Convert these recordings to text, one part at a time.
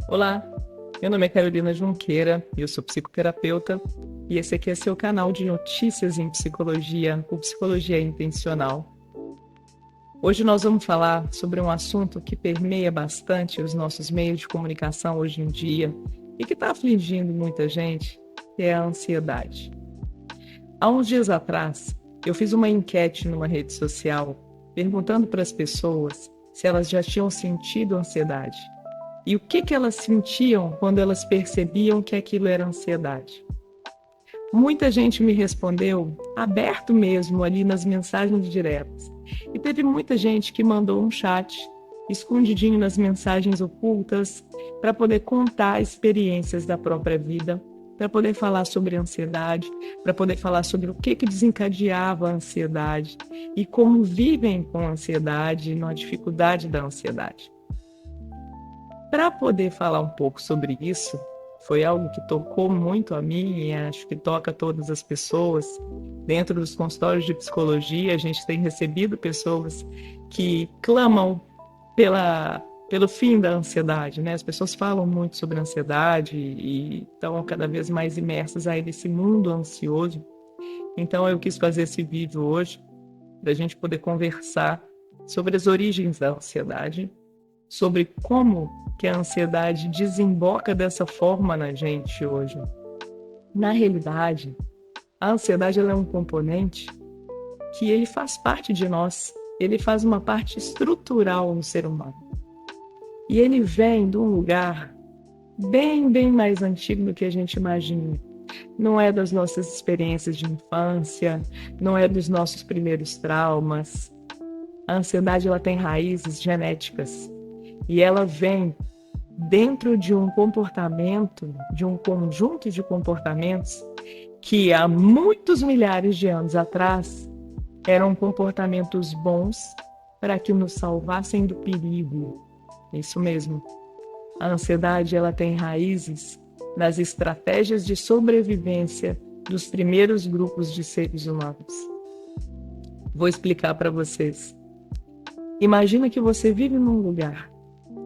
Olá, meu nome é Carolina Junqueira e eu sou psicoterapeuta e esse aqui é seu canal de notícias em psicologia, o Psicologia Intencional. Hoje nós vamos falar sobre um assunto que permeia bastante os nossos meios de comunicação hoje em dia e que está afligindo muita gente, que é a ansiedade. Há uns dias atrás, eu fiz uma enquete numa rede social perguntando para as pessoas se elas já tinham sentido ansiedade. E o que elas sentiam quando elas percebiam que aquilo era ansiedade? Muita gente me respondeu aberto mesmo ali nas mensagens diretas. E teve muita gente que mandou um chat escondidinho nas mensagens ocultas para poder contar experiências da própria vida, para poder falar sobre ansiedade, para poder falar sobre o que desencadeava a ansiedade e como vivem com a ansiedade e na dificuldade da ansiedade. Para poder falar um pouco sobre isso, foi algo que tocou muito a mim e acho que toca todas as pessoas. Dentro dos consultórios de psicologia, a gente tem recebido pessoas que clamam pelo fim da ansiedade, né? As pessoas falam muito sobre ansiedade e estão cada vez mais imersas aí nesse mundo ansioso. Então eu quis fazer esse vídeo hoje para a gente poder conversar sobre as origens da ansiedade, sobre como que a ansiedade desemboca dessa forma na gente hoje. Na realidade, a ansiedade ela é um componente que ele faz parte de nós, ele faz uma parte estrutural no ser humano. E ele vem de um lugar bem mais antigo do que a gente imagina. Não é das nossas experiências de infância, não é dos nossos primeiros traumas. A ansiedade ela tem raízes genéticas e ela vem dentro de um comportamento, de um conjunto de comportamentos que há muitos milhares de anos atrás eram comportamentos bons para que nos salvassem do perigo. Isso mesmo. A ansiedade ela tem raízes nas estratégias de sobrevivência dos primeiros grupos de seres humanos. Vou explicar para vocês. Imagina que você vive num lugar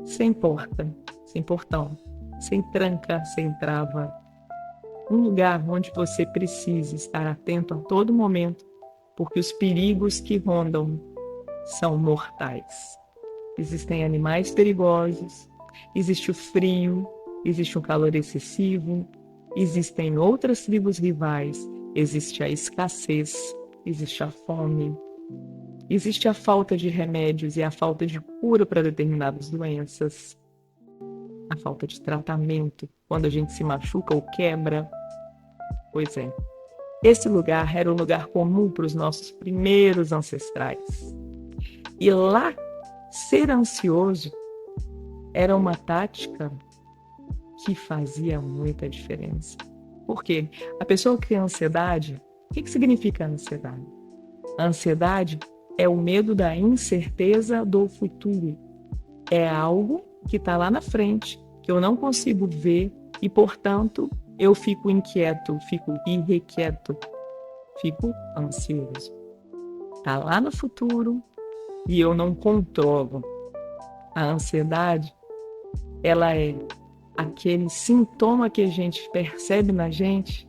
sem porta, sem portão, sem tranca, sem trava. Um lugar onde você precisa estar atento a todo momento, porque os perigos que rondam são mortais. Existem animais perigosos, existe o frio, existe o calor excessivo, existem outras tribos rivais, existe a escassez, existe a fome, existe a falta de remédios e a falta de cura para determinadas doenças, a falta de tratamento quando a gente se machuca ou quebra. Pois é, esse lugar era um lugar comum para os nossos primeiros ancestrais. E lá, ser ansioso era uma tática que fazia muita diferença. Por quê? A pessoa que tem ansiedade, o que significa ansiedade? A ansiedade é o medo da incerteza do futuro. É algo que está lá na frente, que eu não consigo ver e, portanto, eu fico inquieto, fico irrequieto, fico ansioso. Está lá no futuro e eu não controlo. A ansiedade, ela é aquele sintoma que a gente percebe na gente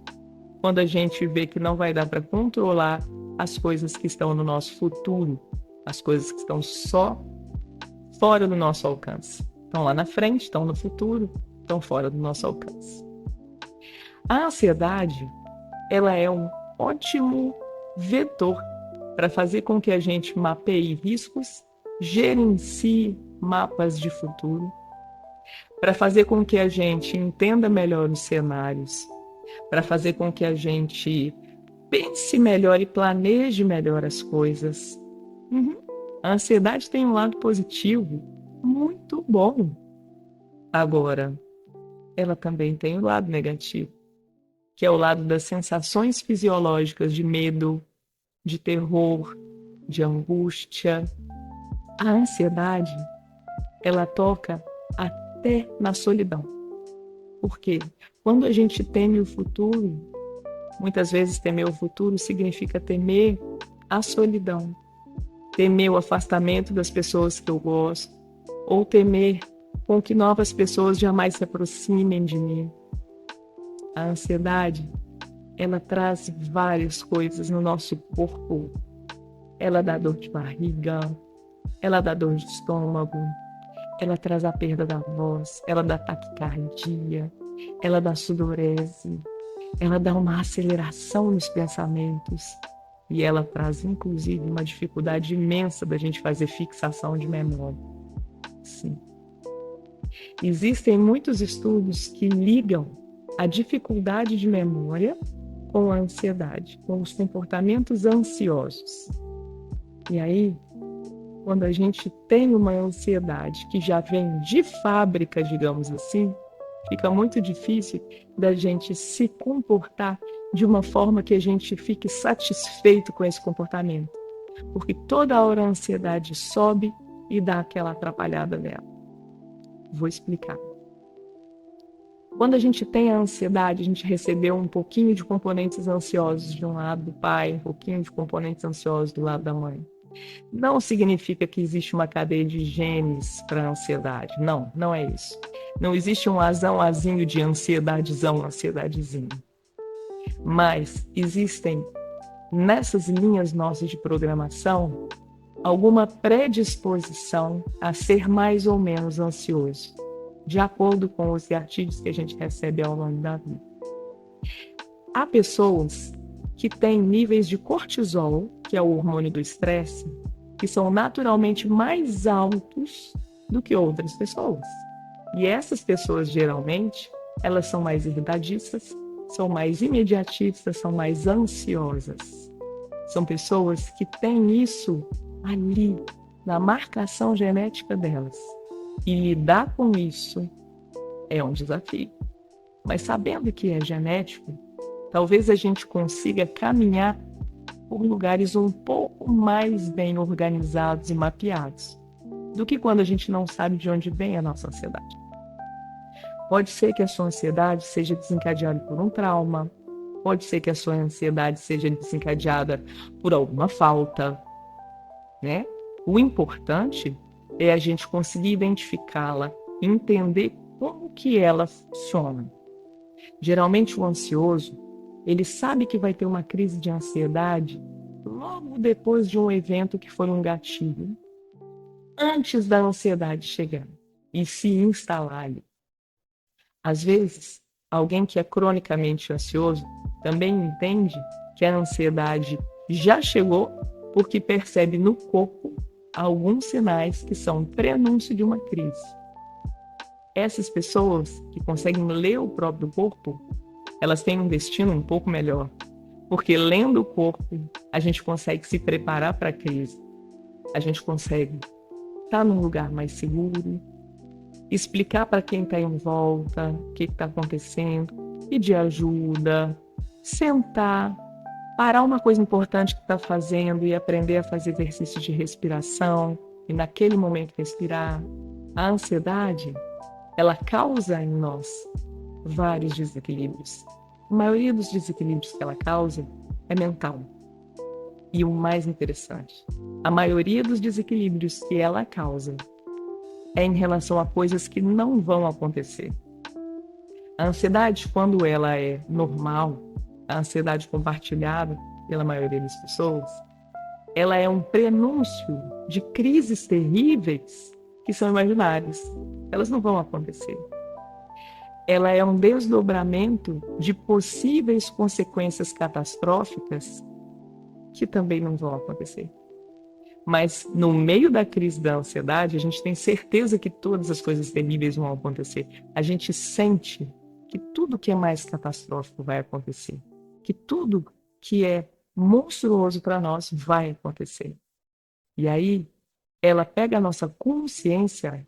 quando a gente vê que não vai dar para controlar as coisas que estão no nosso futuro, as coisas que estão só fora do nosso alcance. Estão lá na frente, estão no futuro, estão fora do nosso alcance. A ansiedade, ela é um ótimo vetor para fazer com que a gente mapeie riscos, gerencie mapas de futuro, para fazer com que a gente entenda melhor os cenários, para fazer com que a gente pense melhor e planeje melhor as coisas. A ansiedade tem um lado positivo muito bom. Agora, ela também tem o lado negativo, que é o lado das sensações fisiológicas de medo, de terror, de angústia. A ansiedade, ela toca até na solidão. Por quê? Quando a gente teme o futuro, muitas vezes temer o futuro significa temer a solidão, temer o afastamento das pessoas que eu gosto, ou temer com que novas pessoas jamais se aproximem de mim. A ansiedade, ela traz várias coisas no nosso corpo. Ela dá dor de barriga, ela dá dor de estômago, ela traz a perda da voz, ela dá taquicardia, ela dá sudorese, ela dá uma aceleração nos pensamentos e ela traz, inclusive, uma dificuldade imensa da gente fazer fixação de memória. Sim. Existem muitos estudos que ligam a dificuldade de memória com a ansiedade, com os comportamentos ansiosos. E aí, quando a gente tem uma ansiedade que já vem de fábrica, digamos assim, fica muito difícil da gente se comportar de uma forma que a gente fique satisfeito com esse comportamento. Porque toda hora a ansiedade sobe e dá aquela atrapalhada nela. Vou explicar. Quando a gente tem a ansiedade, a gente recebeu um pouquinho de componentes ansiosos de um lado do pai, um pouquinho de componentes ansiosos do lado da mãe. Não significa que existe uma cadeia de genes para a ansiedade. Não, não é isso. Não existe um azinho de ansiedadezão, ansiedadezinho. Mas existem nessas linhas nossas de programação alguma predisposição a ser mais ou menos ansioso, de acordo com os gatilhos que a gente recebe ao longo da vida. Há pessoas que têm níveis de cortisol, que é o hormônio do estresse, que são naturalmente mais altos do que outras pessoas. E essas pessoas, geralmente, elas são mais irritadiças, são mais imediatistas, são mais ansiosas. São pessoas que têm isso ali, na marcação genética delas. E lidar com isso é um desafio. Mas sabendo que é genético, talvez a gente consiga caminhar por lugares um pouco mais bem organizados e mapeados do que quando a gente não sabe de onde vem a nossa ansiedade. Pode ser que a sua ansiedade seja desencadeada por um trauma, pode ser que a sua ansiedade seja desencadeada por alguma falta, né? O importante é a gente conseguir identificá-la, entender como que ela funciona. Geralmente o ansioso, ele sabe que vai ter uma crise de ansiedade logo depois de um evento que foi um gatilho, antes da ansiedade chegar e se instalar ali. Às vezes, alguém que é cronicamente ansioso também entende que a ansiedade já chegou porque percebe no corpo alguns sinais que são prenúncio de uma crise. Essas pessoas que conseguem ler o próprio corpo, elas têm um destino um pouco melhor, porque lendo o corpo, a gente consegue se preparar para a crise. A gente consegue estar num lugar mais seguro, explicar para quem está em volta o que está acontecendo, pedir ajuda, sentar, parar uma coisa importante que está fazendo e aprender a fazer exercício de respiração e naquele momento respirar. A ansiedade, ela causa em nós vários desequilíbrios. A maioria dos desequilíbrios que ela causa é mental. E o mais interessante, a maioria dos desequilíbrios que ela causa é em relação a coisas que não vão acontecer. A ansiedade, quando ela é normal, a ansiedade compartilhada pela maioria das pessoas, ela é um prenúncio de crises terríveis que são imaginárias. Elas não vão acontecer. Ela é um desdobramento de possíveis consequências catastróficas que também não vão acontecer. Mas no meio da crise da ansiedade, a gente tem certeza que todas as coisas terríveis vão acontecer. A gente sente que tudo que é mais catastrófico vai acontecer. Que tudo que é monstruoso para nós vai acontecer. E aí, ela pega a nossa consciência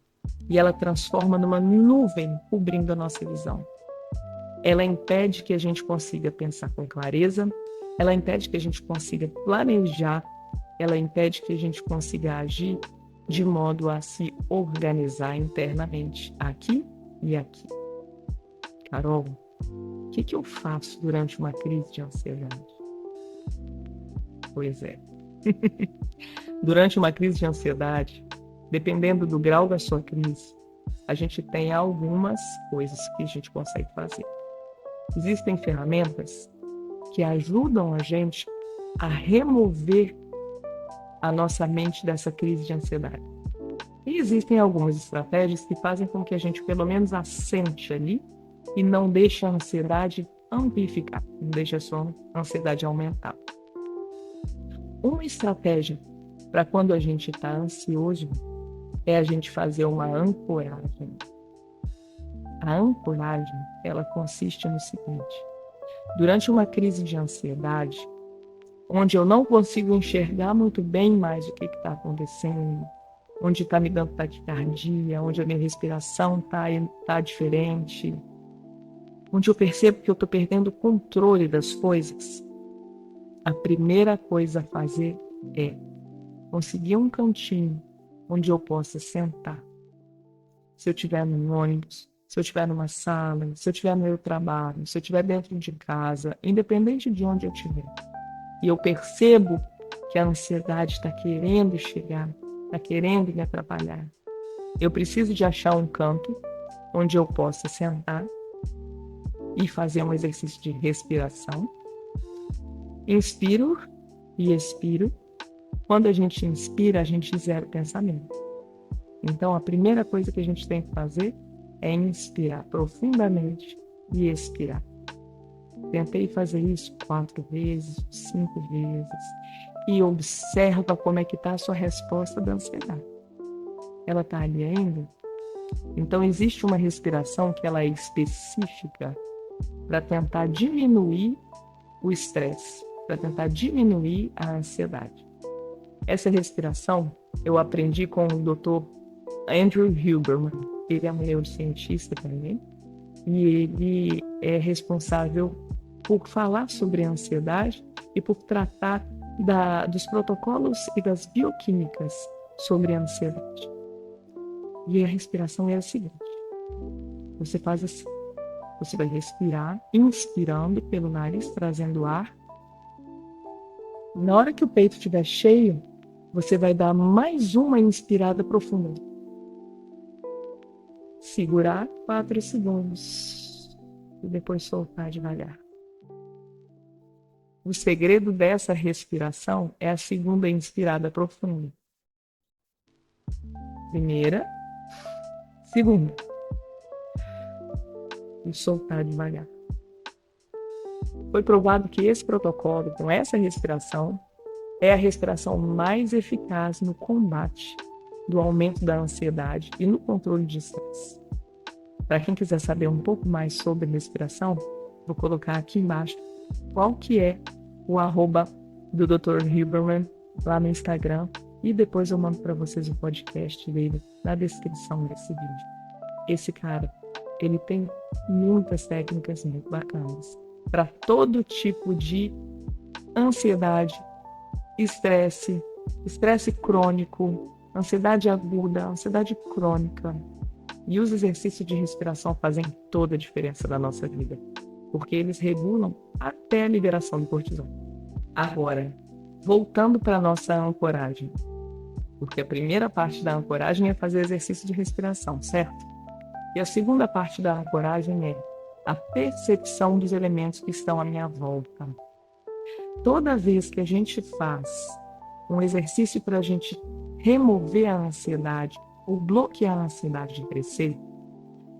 e ela transforma numa nuvem cobrindo a nossa visão. Ela impede que a gente consiga pensar com clareza, ela impede que a gente consiga planejar, ela impede que a gente consiga agir de modo a se organizar internamente, aqui e aqui. Carol, o que eu faço durante uma crise de ansiedade? Pois é. Durante uma crise de ansiedade, dependendo do grau da sua crise, a gente tem algumas coisas que a gente consegue fazer. Existem ferramentas que ajudam a gente a remover a nossa mente dessa crise de ansiedade. E existem algumas estratégias que fazem com que a gente pelo menos assente ali e não deixe a ansiedade amplificar, não deixe a sua ansiedade aumentar. Uma estratégia para quando a gente está ansioso é a gente fazer uma ancoragem. A ancoragem, ela consiste no seguinte: durante uma crise de ansiedade, onde eu não consigo enxergar muito bem mais o que está acontecendo, onde está me dando taquicardia, onde a minha respiração tá diferente, onde eu percebo que eu estou perdendo o controle das coisas, a primeira coisa a fazer é conseguir um cantinho onde eu possa sentar. Se eu estiver no ônibus, se eu estiver numa sala, se eu estiver no meu trabalho, se eu estiver dentro de casa, independente de onde eu estiver, e eu percebo que a ansiedade está querendo chegar, está querendo me atrapalhar, eu preciso de achar um canto onde eu possa sentar e fazer um exercício de respiração. Inspiro e expiro. Quando a gente inspira, a gente zera o pensamento. Então, a primeira coisa que a gente tem que fazer é inspirar profundamente e expirar. Tentei fazer isso 4 vezes, 5 vezes, e observa como é que está a sua resposta da ansiedade. Ela está ali ainda? Então, existe uma respiração que ela é específica para tentar diminuir o estresse, para tentar diminuir a ansiedade. Essa respiração eu aprendi com o Dr. Andrew Huberman. Ele é um neurocientista também, e ele é responsável por falar sobre a ansiedade e por tratar dos protocolos e das bioquímicas sobre a ansiedade. E a respiração é a seguinte: você faz assim, você vai respirar, inspirando pelo nariz, trazendo ar. Na hora que o peito estiver cheio, você vai dar mais uma inspirada profunda. Segurar 4 segundos e depois soltar devagar. O segredo dessa respiração é a segunda inspirada profunda. Primeira, segunda. E soltar devagar. Foi provado que esse protocolo, com essa respiração, é a respiração mais eficaz no combate do aumento da ansiedade e no controle de estresse. Para quem quiser saber um pouco mais sobre respiração, vou colocar aqui embaixo qual que é o arroba do Dr. Huberman lá no Instagram, e depois eu mando para vocês o podcast dele na descrição desse vídeo. Esse cara, ele tem muitas técnicas muito bacanas para todo tipo de ansiedade, estresse crônico, ansiedade aguda, ansiedade crônica. E os exercícios de respiração fazem toda a diferença na nossa vida, porque eles regulam até a liberação do cortisol. Agora, voltando para a nossa ancoragem, porque a primeira parte da ancoragem é fazer exercício de respiração, certo? E a segunda parte da ancoragem é a percepção dos elementos que estão à minha volta. Toda vez que a gente faz um exercício para a gente remover a ansiedade ou bloquear a ansiedade de crescer,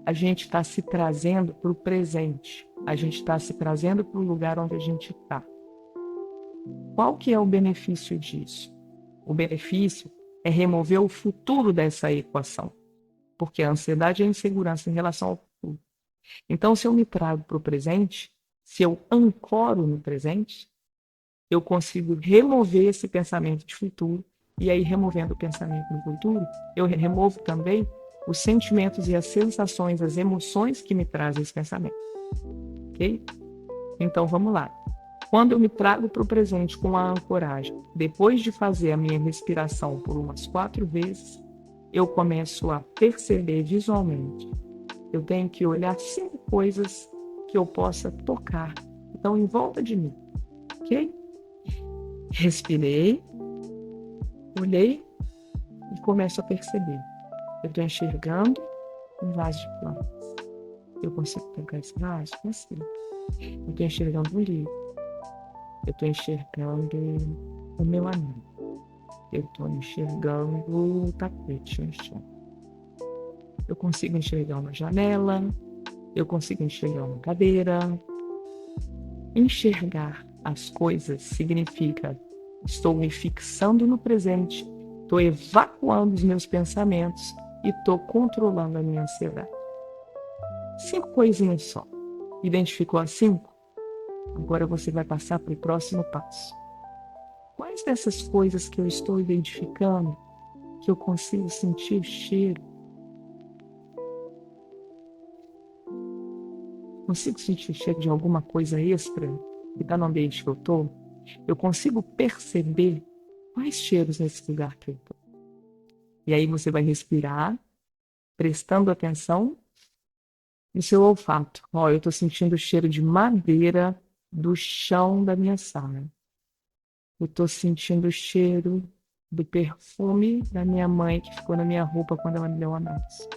a gente está se trazendo para o presente, a gente está se trazendo para o lugar onde a gente está. Qual que é o benefício disso? O benefício é remover o futuro dessa equação, porque a ansiedade é a insegurança em relação ao futuro. Então, se eu me trago para o presente, se eu ancoro no presente, eu consigo remover esse pensamento de futuro, e aí, removendo o pensamento do futuro, eu removo também os sentimentos e as sensações, as emoções que me trazem esse pensamento. Ok? Então, vamos lá. Quando eu me trago para o presente com a ancoragem, depois de fazer a minha respiração por umas 4 vezes, eu começo a perceber visualmente. Eu tenho que olhar 5 coisas que eu possa tocar. Então, em volta de mim. Ok? Respirei, olhei e começo a perceber. Eu estou enxergando um vaso de plantas. Eu consigo tocar esse vaso? Consigo. Eu estou enxergando um livro. Eu estou enxergando o meu amigo. Eu estou enxergando o tapete no chão. Eu consigo enxergar uma janela. Eu consigo enxergar uma cadeira. Enxergar as coisas significa estou me fixando no presente, estou evacuando os meus pensamentos e estou controlando a minha ansiedade. 5 coisinhas só. Identificou as 5? Agora você vai passar para o próximo passo. Quais dessas coisas que eu estou identificando que eu consigo sentir o cheiro? Consigo sentir o cheiro de alguma coisa extra que está no ambiente que eu estou? Eu consigo perceber quais cheiros nesse lugar que eu estou. E aí você vai respirar, prestando atenção no seu olfato. Ó, eu estou sentindo o cheiro de madeira do chão da minha sala. Eu estou sentindo o cheiro do perfume da minha mãe que ficou na minha roupa quando ela me deu a mãos.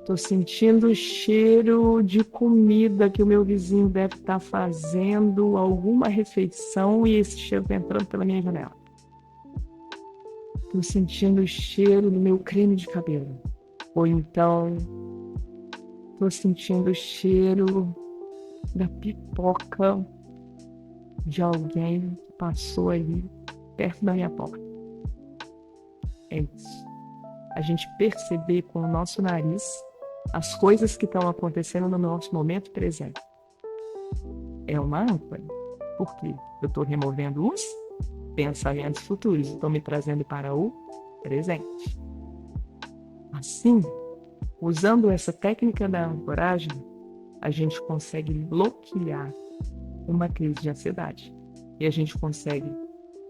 Estou sentindo o cheiro de comida que o meu vizinho deve estar fazendo alguma refeição e esse cheiro está entrando pela minha janela. Estou sentindo o cheiro do meu creme de cabelo. Ou então, estou sentindo o cheiro da pipoca de alguém que passou ali perto da minha porta. É isso. A gente perceber com o nosso nariz as coisas que estão acontecendo no nosso momento presente. É uma âncora. Por quê? Eu estou removendo os pensamentos futuros, estou me trazendo para o presente. Assim, usando essa técnica da ancoragem, a gente consegue bloquear uma crise de ansiedade. E a gente consegue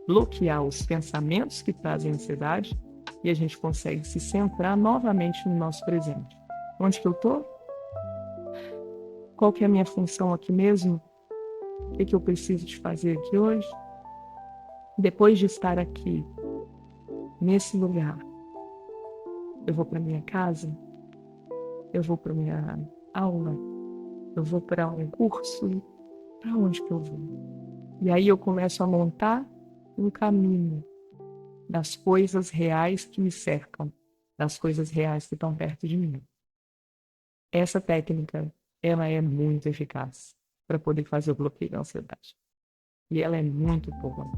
bloquear os pensamentos que trazem ansiedade e a gente consegue se centrar novamente no nosso presente. Onde que eu estou? Qual que é a minha função aqui mesmo? O que eu preciso de fazer aqui hoje? Depois de estar aqui, nesse lugar, eu vou para minha casa? Eu vou para minha aula? Eu vou para um curso? Para onde que eu vou? E aí eu começo a montar um caminho das coisas reais que me cercam, das coisas reais que estão perto de mim. Essa técnica, ela é muito eficaz para poder fazer o bloqueio da ansiedade. E ela é muito boa.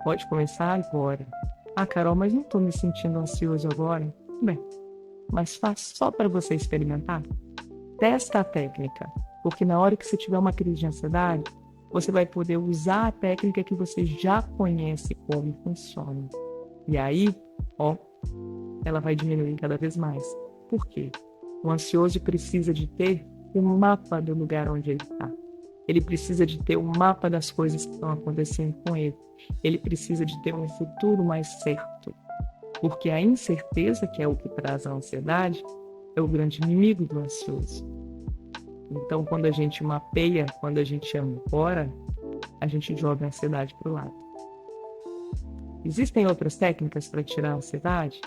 Pode começar agora. Ah, Carol, mas não estou me sentindo ansioso agora. Bem, mas faz só para você experimentar. Testa a técnica, porque na hora que você tiver uma crise de ansiedade, você vai poder usar a técnica que você já conhece como funciona. E aí, ó, ela vai diminuir cada vez mais. Por quê? O ansioso precisa de ter um mapa do lugar onde ele está. Ele precisa de ter um mapa das coisas que estão acontecendo com ele. Ele precisa de ter um futuro mais certo. Porque a incerteza, que é o que traz a ansiedade, é o grande inimigo do ansioso. Então, quando a gente mapeia, quando a gente ancora, a gente joga a ansiedade para o lado. Existem outras técnicas para tirar a ansiedade?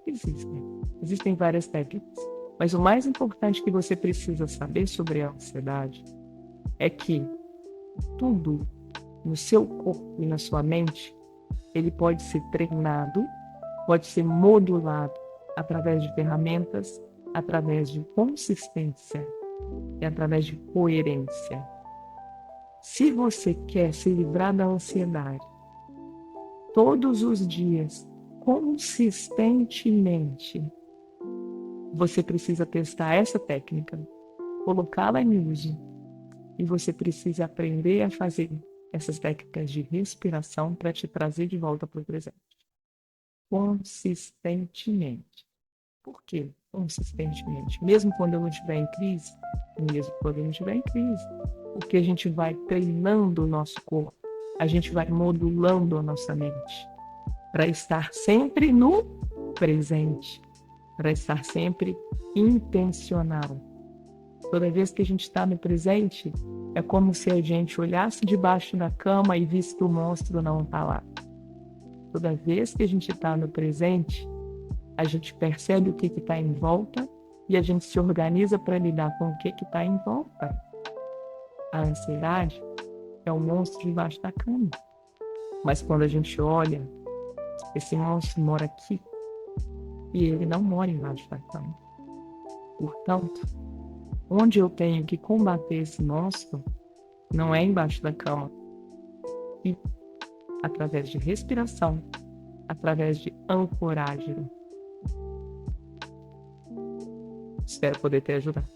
Existem. Existem várias técnicas. Mas o mais importante que você precisa saber sobre a ansiedade é que tudo no seu corpo e na sua mente, ele pode ser treinado, pode ser modulado através de ferramentas, através de consistência e através de coerência. Se você quer se livrar da ansiedade todos os dias, consistentemente, você precisa testar essa técnica, colocá-la em uso, e você precisa aprender a fazer essas técnicas de respiração para te trazer de volta para o presente. Consistentemente. Por quê? Consistentemente. Mesmo quando eu não estiver em crise, porque a gente vai treinando o nosso corpo, a gente vai modulando a nossa mente para estar sempre no presente, para estar sempre intencional. Toda vez que a gente está no presente, é como se a gente olhasse debaixo da cama e visse que o monstro não está lá. Toda vez que a gente está no presente, a gente percebe o que está em volta e a gente se organiza para lidar com o que está em volta. A ansiedade é um monstro debaixo da cama. Mas quando a gente olha, esse monstro mora aqui e ele não mora embaixo da cama. Portanto, onde eu tenho que combater esse monstro não é embaixo da cama. E através de respiração, através de ancoragem. Espero poder ter ajudado.